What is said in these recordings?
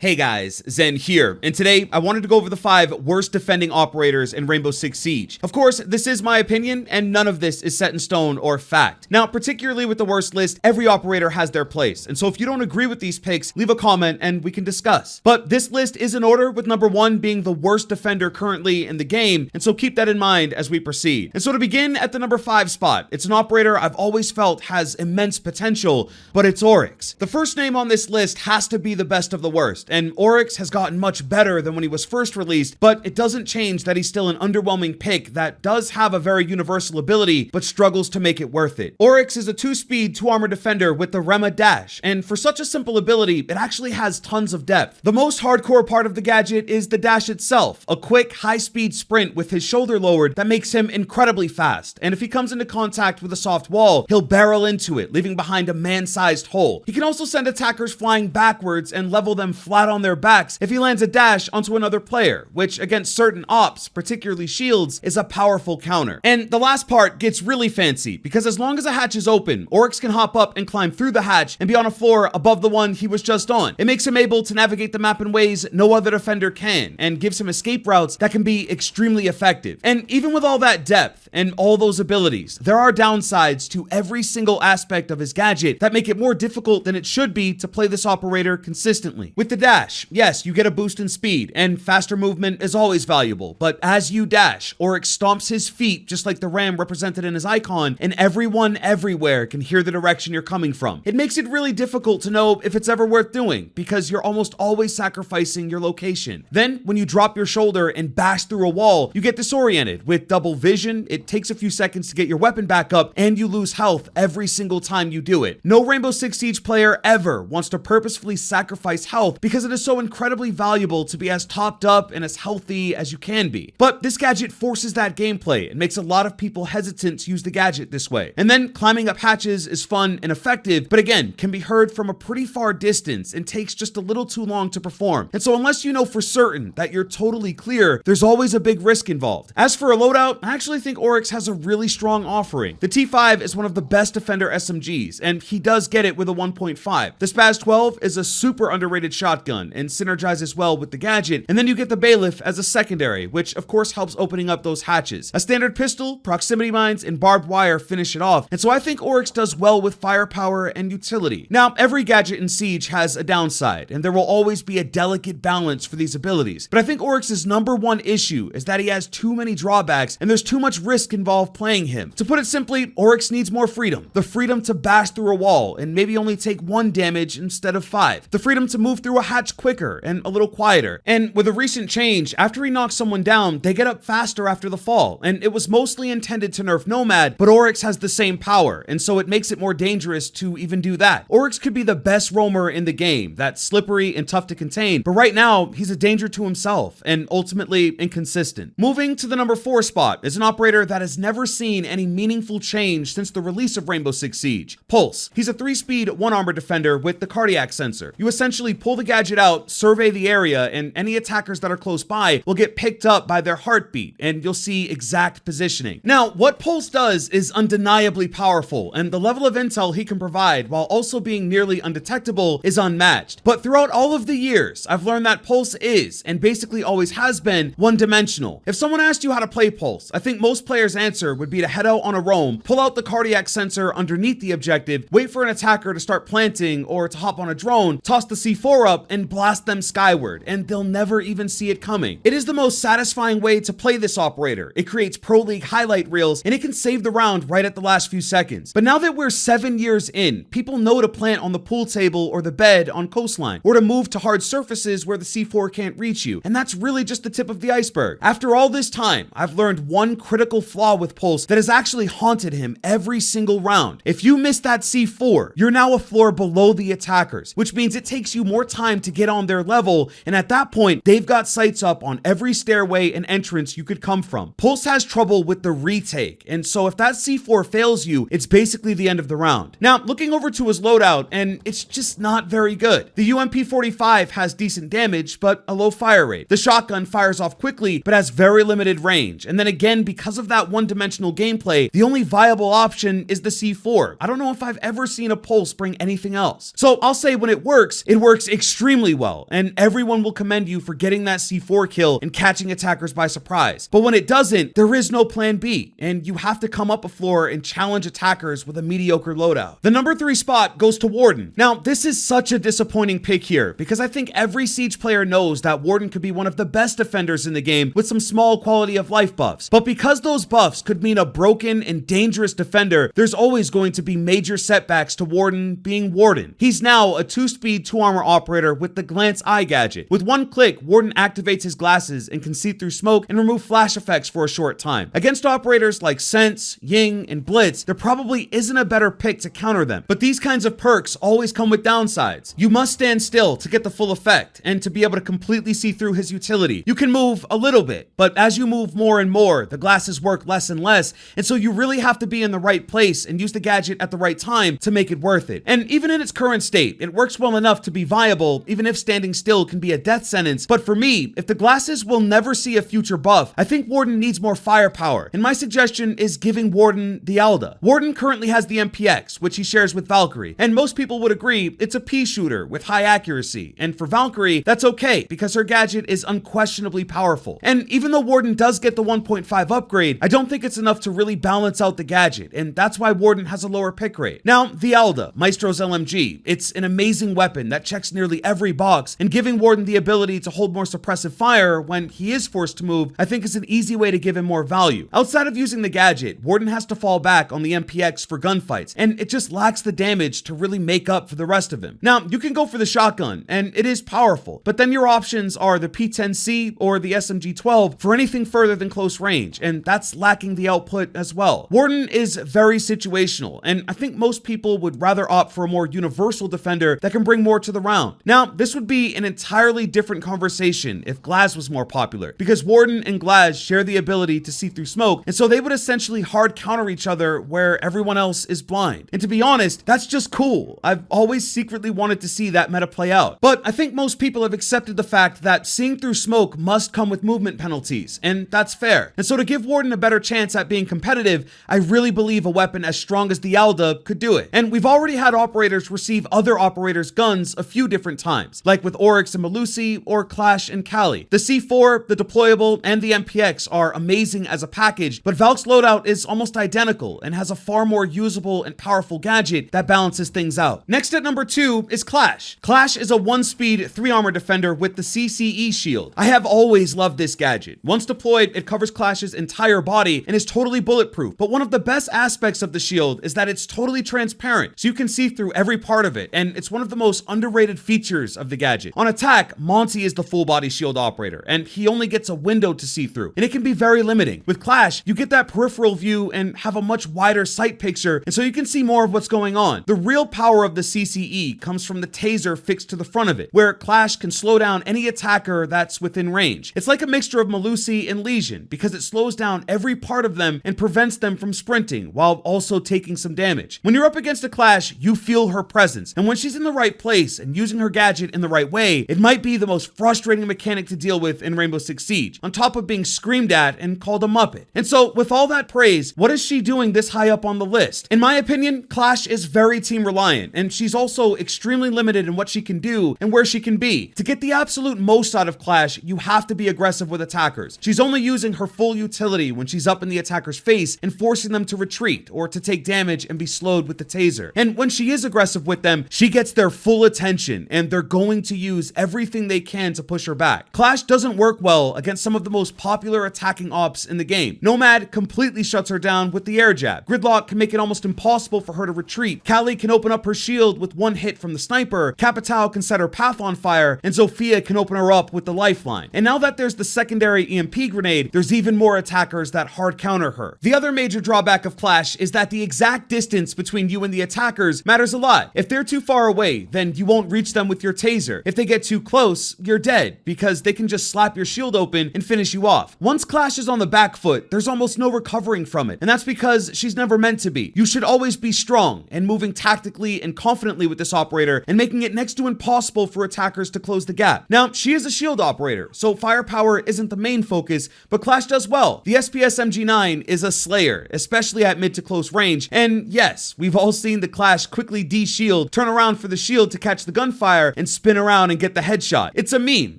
Hey guys, Zen here, and today I wanted to go over the 5 worst defending operators in Rainbow Six Siege. Of course, this is my opinion, and none of this is set in stone or fact. Now, particularly with the worst list, every operator has their place, and so if you don't agree with these picks, leave a comment and we can discuss. But this list is in order, with number 1 being the worst defender currently in the game, and so keep that in mind as we proceed. And so to begin at the number 5 spot, it's an operator I've always felt has immense potential, but it's Oryx. The first name on this list has to be the best of the worst, and Oryx has gotten much better than when he was first released, but it doesn't change that he's still an underwhelming pick that does have a very universal ability, but struggles to make it worth it. Oryx is a 2-speed, 2-armor defender with the Rema dash, and for such a simple ability, it actually has tons of depth. The most hardcore part of the gadget is the dash itself, a quick, high-speed sprint with his shoulder lowered that makes him incredibly fast, and if he comes into contact with a soft wall, he'll barrel into it, leaving behind a man-sized hole. He can also send attackers flying backwards and level them flat on their backs if he lands a dash onto another player, which against certain ops, particularly shields, is a powerful counter. And the last part gets really fancy, because as long as a hatch is open, Oryx can hop up and climb through the hatch and be on a floor above the one he was just on. It makes him able to navigate the map in ways no other defender can, and gives him escape routes that can be extremely effective. And even with all that depth and all those abilities, there are downsides to every single aspect of his gadget that make it more difficult than it should be to play this operator consistently. With the dash, yes, you get a boost in speed, and faster movement is always valuable, but as you dash, Oryx stomps his feet just like the ram represented in his icon, and everyone everywhere can hear the direction you're coming from. It makes it really difficult to know if it's ever worth doing, because you're almost always sacrificing your location. Then, when you drop your shoulder and bash through a wall, you get disoriented. With double vision, it takes a few seconds to get your weapon back up, and you lose health every single time you do it. No Rainbow Six Siege player ever wants to purposefully sacrifice health because it is so incredibly valuable to be as topped up and as healthy as you can be. But this gadget forces that gameplay and makes a lot of people hesitant to use the gadget this way. And then climbing up hatches is fun and effective, but again, can be heard from a pretty far distance and takes just a little too long to perform. And so unless you know for certain that you're totally clear, there's always a big risk involved. As for a loadout, I actually think Oryx has a really strong offering. The T5 is one of the best defender SMGs, and he does get it with a 1.5. The Spaz 12 is a super underrated shotgun and synergizes well with the gadget, and then you get the Bailiff as a secondary, which of course helps opening up those hatches. A standard pistol, proximity mines, and barbed wire finish it off, and so I think Oryx does well with firepower and utility. Now, every gadget in Siege has a downside, and there will always be a delicate balance for these abilities, but I think Oryx's number 1 issue is that he has too many drawbacks, and there's too much risk involved playing him. To put it simply, Oryx needs more freedom. The freedom to bash through a wall and maybe only take 1 damage instead of 5. The freedom to move through a hatch quicker and a little quieter. And with a recent change, after he knocks someone down, they get up faster after the fall. And it was mostly intended to nerf Nomad, but Oryx has the same power, and so it makes it more dangerous to even do that. Oryx could be the best roamer in the game, that's slippery and tough to contain, but right now, he's a danger to himself, and ultimately inconsistent. Moving to the number 4 spot is an operator that has never seen any meaningful change since the release of Rainbow Six Siege. Pulse. He's a 3-speed, 1-armor defender with the cardiac sensor. You essentially pull the gadget out, survey the area, and any attackers that are close by will get picked up by their heartbeat, and you'll see exact positioning. Now, what Pulse does is undeniably powerful, and the level of intel he can provide while also being nearly undetectable is unmatched. But throughout all of the years, I've learned that Pulse is, and basically always has been, one-dimensional. If someone asked you how to play Pulse, I think most players' answer would be to head out on a roam, pull out the cardiac sensor underneath the objective, wait for an attacker to start planting or to hop on a drone, toss the C4 up, and blast them skyward, and they'll never even see it coming. It is the most satisfying way to play this operator. It creates Pro League highlight reels, and it can save the round right at the last few seconds. But now that we're 7 years in, people know to plant on the pool table or the bed on coastline, or to move to hard surfaces where the C4 can't reach you, and that's really just the tip of the iceberg. After all this time, I've learned one critical flaw with Pulse that has actually haunted him every single round. If you miss that C4, you're now a floor below the attackers, which means it takes you more time to get on their level, and at that point, they've got sights up on every stairway and entrance you could come from. Pulse has trouble with the retake, and so if that C4 fails you, it's basically the end of the round. Now, looking over to his loadout, and it's just not very good. The UMP-45 has decent damage, but a low fire rate. The shotgun fires off quickly, but has very limited range, and then again, because of that one-dimensional gameplay, the only viable option is the C4. I don't know if I've ever seen a Pulse bring anything else. So I'll say when it works extremely extremely well, and everyone will commend you for getting that C4 kill and catching attackers by surprise. But when it doesn't, there is no plan B, and you have to come up a floor and challenge attackers with a mediocre loadout. The number 3 spot goes to Warden. Now, this is such a disappointing pick here, because I think every Siege player knows that Warden could be one of the best defenders in the game with some small quality of life buffs. But because those buffs could mean a broken and dangerous defender, there's always going to be major setbacks to Warden being Warden. He's now a 2-speed, 2-armor operator with the Glance Eye gadget. With one click, Warden activates his glasses and can see through smoke and remove flash effects for a short time. Against operators like Sense, Ying, and Blitz, there probably isn't a better pick to counter them. But these kinds of perks always come with downsides. You must stand still to get the full effect and to be able to completely see through his utility. You can move a little bit, but as you move more and more, the glasses work less and less, and so you really have to be in the right place and use the gadget at the right time to make it worth it. And even in its current state, it works well enough to be viable, even if standing still can be a death sentence. But for me, if the glasses will never see a future buff, I think Warden needs more firepower, and my suggestion is giving Warden the Alda. Warden currently has the MPX, which he shares with Valkyrie, and most people would agree it's a pea shooter with high accuracy, and for Valkyrie, that's okay, because her gadget is unquestionably powerful. And even though Warden does get the 1.5 upgrade, I don't think it's enough to really balance out the gadget, and that's why Warden has a lower pick rate. Now, the Alda, Maestro's LMG, it's an amazing weapon that checks nearly every box, and giving Warden the ability to hold more suppressive fire when he is forced to move, I think is an easy way to give him more value. Outside of using the gadget, Warden has to fall back on the MPX for gunfights, and it just lacks the damage to really make up for the rest of him. Now, you can go for the shotgun, and it is powerful, but then your options are the P10C or the SMG-12 for anything further than close range, and that's lacking the output as well. Warden is very situational, and I think most people would rather opt for a more universal defender that can bring more to the round. Now, this would be an entirely different conversation if Glaz was more popular, because Warden and Glaz share the ability to see through smoke, and so they would essentially hard counter each other where everyone else is blind. And to be honest, that's just cool. I've always secretly wanted to see that meta play out. But I think most people have accepted the fact that seeing through smoke must come with movement penalties, and that's fair. And so to give Warden a better chance at being competitive, I really believe a weapon as strong as the Alda could do it. And we've already had operators receive other operators' guns a few different times, like with Oryx and Melusi or Clash and Kali. The C4, the deployable, and the MPX are amazing as a package, but Valk's loadout is almost identical and has a far more usable and powerful gadget that balances things out. Next at number 2 is Clash. Clash is a 1-speed, 3-armor defender with the CCE shield. I have always loved this gadget. Once deployed, it covers Clash's entire body and is totally bulletproof, but one of the best aspects of the shield is that it's totally transparent, so you can see through every part of it, and it's one of the most underrated features of the gadget. On attack, Monty is the full body shield operator, and he only gets a window to see through, and it can be very limiting. With Clash, you get that peripheral view and have a much wider sight picture, and so you can see more of what's going on. The real power of the CCE comes from the taser fixed to the front of it, where Clash can slow down any attacker that's within range. It's like a mixture of Melusi and Legion, because it slows down every part of them and prevents them from sprinting, while also taking some damage. When you're up against a Clash, you feel her presence, and when she's in the right place and using her gadget in the right way, it might be the most frustrating mechanic to deal with in Rainbow Six Siege, on top of being screamed at and called a Muppet. And so, with all that praise, what is she doing this high up on the list? In my opinion, Clash is very team reliant, and she's also extremely limited in what she can do and where she can be. To get the absolute most out of Clash, you have to be aggressive with attackers. She's only using her full utility when she's up in the attacker's face and forcing them to retreat or to take damage and be slowed with the taser. And when she is aggressive with them, she gets their full attention, and they're going to use everything they can to push her back. Clash doesn't work well against some of the most popular attacking ops in the game. Nomad completely shuts her down with the air jab. Gridlock can make it almost impossible for her to retreat. Kali can open up her shield with one hit from the sniper. Capitao can set her path on fire, and Zofia can open her up with the lifeline. And now that there's the secondary EMP grenade, there's even more attackers that hard counter her. The other major drawback of Clash is that the exact distance between you and the attackers matters a lot. If they're too far away, then you won't reach them with your taser. If they get too close, you're dead, because they can just slap your shield open and finish you off. Once Clash is on the back foot, there's almost no recovering from it, and that's because she's never meant to be. You should always be strong and moving tactically and confidently with this operator, and making it next to impossible for attackers to close the gap. Now, she is a shield operator, so firepower isn't the main focus, but Clash does well. The SPS MG9 is a slayer, especially at mid to close range, and yes, we've all seen the Clash quickly de-shield, turn around for the shield to catch the gunfire, and spin around and get the headshot. It's a meme.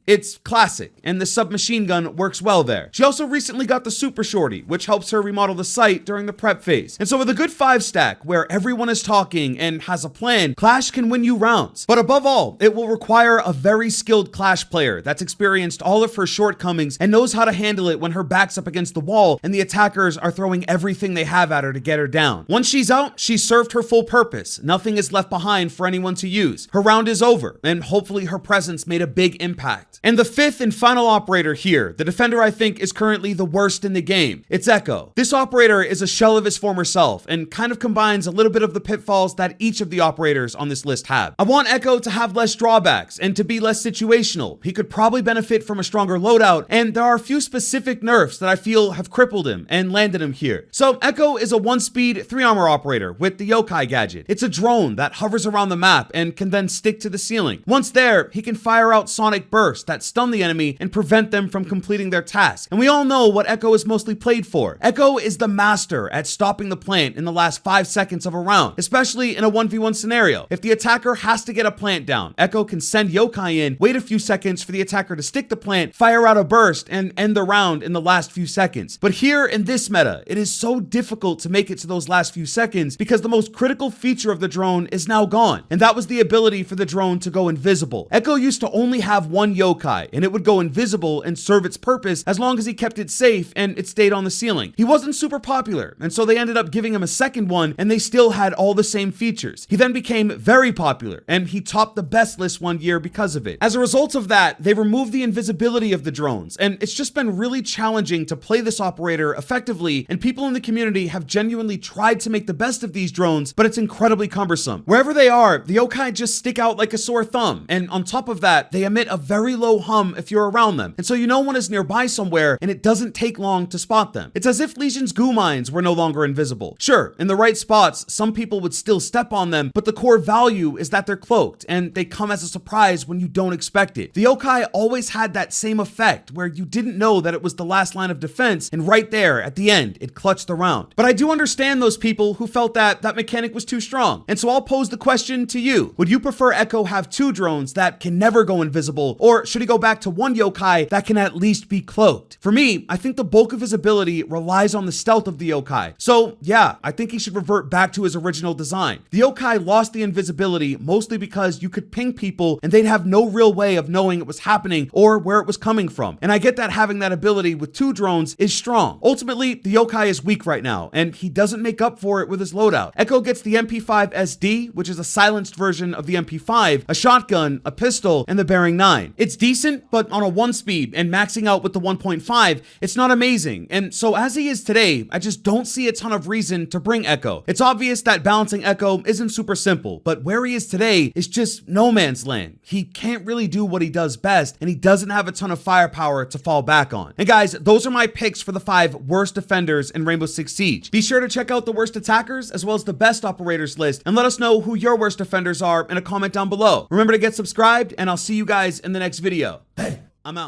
It's classic, and the submachine gun works well there. She also recently got the Super Shorty, which helps her remodel the site during the prep phase. And so with a good 5 stack where everyone is talking and has a plan, Clash can win you rounds. But above all, it will require a very skilled Clash player that's experienced all of her shortcomings and knows how to handle it when her back's up against the wall and the attackers are throwing everything they have at her to get her down. Once she's out, she's served her full purpose. Nothing is left behind for anyone to use. Her round is over, and hopefully her presence made a big impact. And the 5th and final operator here, the defender I think is currently the worst in the game, it's Echo. This operator is a shell of his former self and kind of combines a little bit of the pitfalls that each of the operators on this list have. I want Echo to have less drawbacks and to be less situational. He could probably benefit from a stronger loadout, and there are a few specific nerfs that I feel have crippled him and landed him here. So Echo is a 1-speed 3-armor operator with the Yokai gadget. It's a drone that hovers around the map and can then stick to the ceiling. Once there, he can fire out sonic bursts that stun the enemy and prevent them from completing their task. And we all know what Echo is mostly played for. Echo is the master at stopping the plant in the last 5 seconds of a round, especially in a 1v1 scenario. If the attacker has to get a plant down, Echo can send Yokai in, wait a few seconds for the attacker to stick the plant, fire out a burst, and end the round in the last few seconds. But here in this meta, it is so difficult to make it to those last few seconds because the most critical feature of the drone is now gone, and that was the ability for the drone to go invisible. Echo used to only have one Yokai, and it would go invisible and serve its purpose as long as he kept it safe and it stayed on the ceiling. He wasn't super popular, and so they ended up giving him a second one, and they still had all the same features. He then became very popular, and he topped the best list one year because of it. As a result of that, they removed the invisibility of the drones, and it's just been really challenging to play this operator effectively, and people in the community have genuinely tried to make the best of these drones, but it's incredibly cumbersome. Wherever they are, the Yokai just stick out like a sore thumb, and on top of that, they emit a very low hum if you're around them, and so you know one is nearby somewhere, and it doesn't take long to spot them. It's as if Legion's goo mines were no longer invisible. Sure, in the right spots, some people would still step on them, but the core value is that they're cloaked, and they come as a surprise when you don't expect it. The Yokai always had that same effect, where you didn't know that it was the last line of defense, and right there, at the end, it clutched the round. But I do understand those people who felt that that mechanic was too strong, and so I'll pose the question to you. Would you prefer Echo have 2 drones that can never go invisible, or should he go back to 1 Yokai that can at least be cloaked? For me, I think the bulk of his ability relies on the stealth of the Yokai. So yeah, I think he should revert back to his original design. The Yokai lost the invisibility mostly because you could ping people and they'd have no real way of knowing it was happening or where it was coming from. And I get that having that ability with 2 drones is strong. Ultimately, the Yokai is weak right now, and he doesn't make up for it with his loadout. Echo gets the MP5 SD, which is a silenced version of the MP5, a shotgun, a pistol, and the Bearing 9. It's decent, but on a 1-speed and maxing out with the 1.5, it's not amazing. And so as he is today, I just don't see a ton of reason to bring Echo. It's obvious that balancing Echo isn't super simple, but where he is today is just no man's land. He can't really do what he does best, and he doesn't have a ton of firepower to fall back on. And guys, those are my picks for the 5 worst defenders in Rainbow Six Siege. Be sure to check out the worst attackers as well as the best operators list, and let us know who your worst defenders are in a comment down below. Remember to get subscribed, and I'll see you guys in the next video. Hey, I'm out.